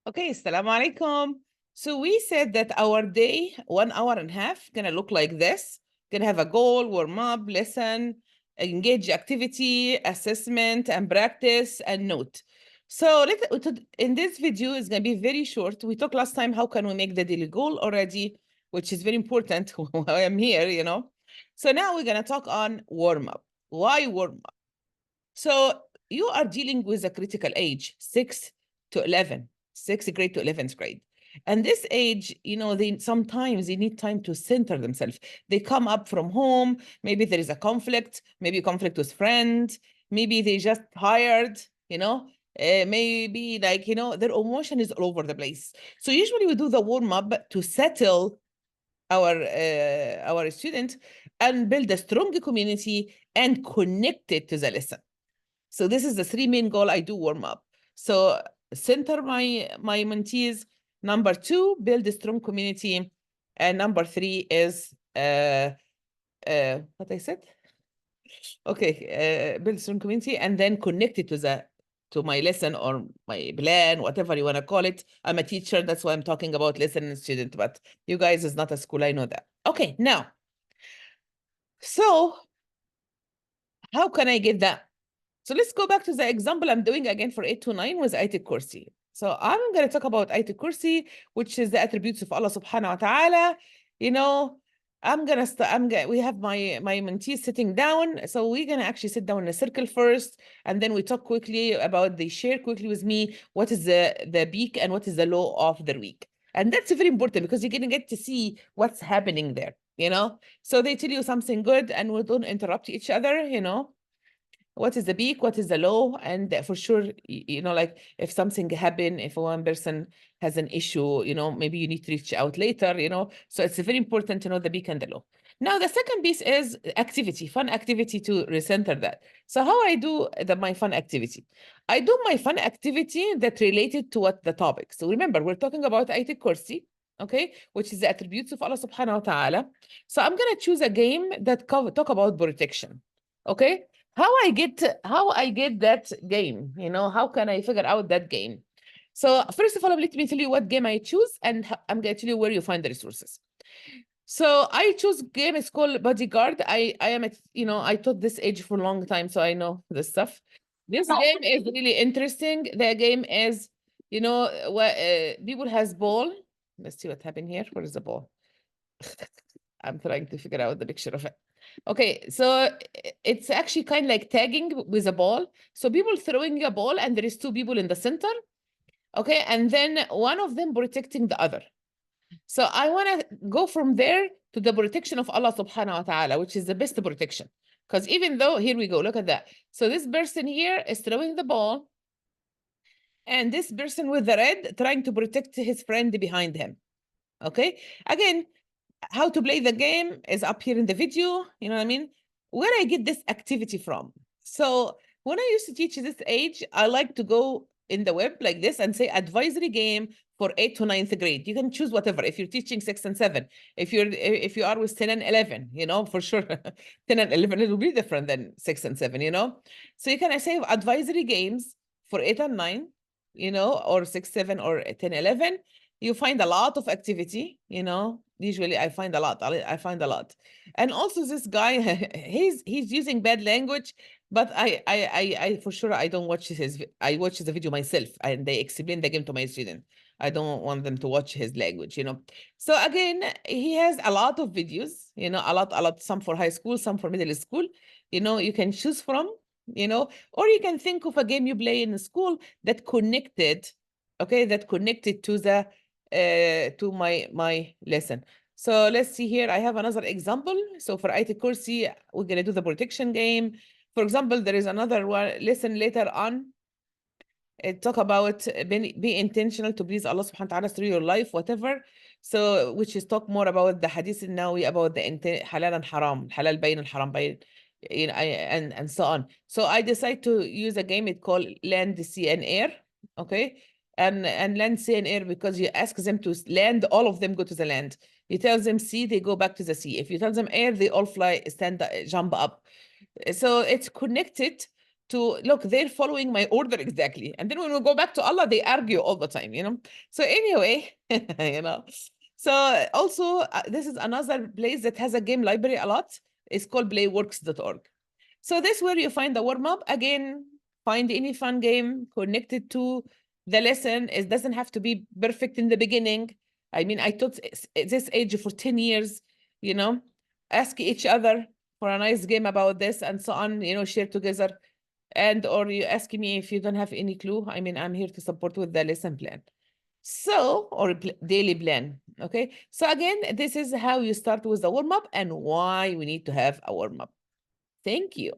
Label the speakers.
Speaker 1: Okay, assalamu alaikum. So we said that our day, 1.5 hours, gonna look like this. Gonna have a goal, warm up, lesson, engage activity, assessment, and practice, and note. So in this video is gonna be very short. We talked last time how can we make the daily goal already, which is very important while I'm here. So now we're gonna talk on warm up. Why warm up? So you are dealing with a critical age, 6 to 11, 6th grade to 11th grade. And this age, they sometimes they need time to center themselves. They come up from home, maybe there is a conflict, maybe a conflict with friends, maybe they just tired. Maybe their emotion is all over the place. So usually we do the warm up to settle our student and build a strong community and connect it to the lesson. So this is the 3 main goal I do warm up. So center my mentees. Number 2, build a strong community. And number 3 is what I said? Okay, build a strong community and then connect it to my lesson or my plan, whatever you want to call it. I'm a teacher, that's why I'm talking about lesson and student, but you guys is not a school, I know that. Okay, now, so how can I get that? So let's go back to the example I'm doing again for 8 to 9 with Ayat al-Kursi. So I'm going to talk about Ayat al-Kursi, which is the attributes of Allah subhanahu wa ta'ala. We have my mentees sitting down. So we're going to actually sit down in a circle first. And then we talk quickly about, they share quickly with me what is the peak and what is the low of the week. And that's very important because you're going to get to see what's happening there. So they tell you something good and we don't interrupt each other. What is the peak, what is the low, and for sure, like if something happened, if one person has an issue, maybe you need to reach out later, so it's very important to know the peak and the low. Now, the second piece is activity, fun activity to recenter that. So how I do my fun activity? I do my fun activity that related to what the topic. So remember, we're talking about Ayat al-Kursi, okay, which is the attributes of Allah subhanahu wa ta'ala. So I'm going to choose a game that talk about protection, okay? How I get that game, how can I figure out that game? So first of all, let me tell you what game I choose, and I'm going to tell you where you find the resources. So I choose game, it's called Bodyguard. I am I taught this age for a long time, so I know this stuff. This game is really interesting. The game is, what people has ball. Let's see what happened here. Where is the ball? I'm trying to figure out the picture of it. Okay, so it's actually kind of like tagging with a ball. So people throwing a ball and there is 2 people in the center. Okay, and then one of them protecting the other. So I want to go from there to the protection of Allah subhanahu wa ta'ala, which is the best protection. Because even though, here we go, look at that. So this person here is throwing the ball. And this person with the red trying to protect his friend behind him. Okay, again, how to play the game is up here in the video, you know what I mean? Where I get this activity from. So when I used to teach this age, I like to go in the web like this and say advisory game for 8th to 9th grade. You can choose whatever. If you're teaching 6 and 7, if you are with 10 and 11, for sure 10 and 11 it will be different than 6 and 7, So you can say advisory games for 8 and 9, or 6, 7, or 10, 11. You find a lot of activity, usually I find a lot. And also this guy, he's using bad language, but I for sure I don't watch I watch the video myself and they explain the game to my student. I don't want them to watch his language, So again, he has a lot of videos, a lot, some for high school, some for middle school, you can choose from, or you can think of a game you play in school that connected to the to my lesson. So let's see here. I have another example. So for Ayat al-Kursi, we're going to do the protection game. For example, there is another lesson later on. It talk about be intentional to please Allah subhanahu wa ta'ala through your life, whatever. So which is talk more about the hadith nawi about the halal and haram, halal bayn and haram bayn, and so on. So I decide to use a game it called Land, Sea, and Air. Okay. And land, sea, and air, because you ask them to land, all of them go to the land. You tell them sea, they go back to the sea. If you tell them air, they all jump up. So it's connected to look, they're following my order exactly. And then when we go back to Allah, they argue all the time, you know. So anyway, you know. So also, this is another place that has a game library a lot. It's called playworks.org. So this where you find the warm-up. Again, find any fun game connected to the lesson. It doesn't have to be perfect in the beginning. I mean, I taught this age for 10 years, you know. Ask each other for a nice game about this and so on, you know, share together. And or you ask me if you don't have any clue. I mean, I'm here to support with the lesson plan. So, or daily plan. Okay. So again, this is how you start with the warm-up and why we need to have a warm-up. Thank you.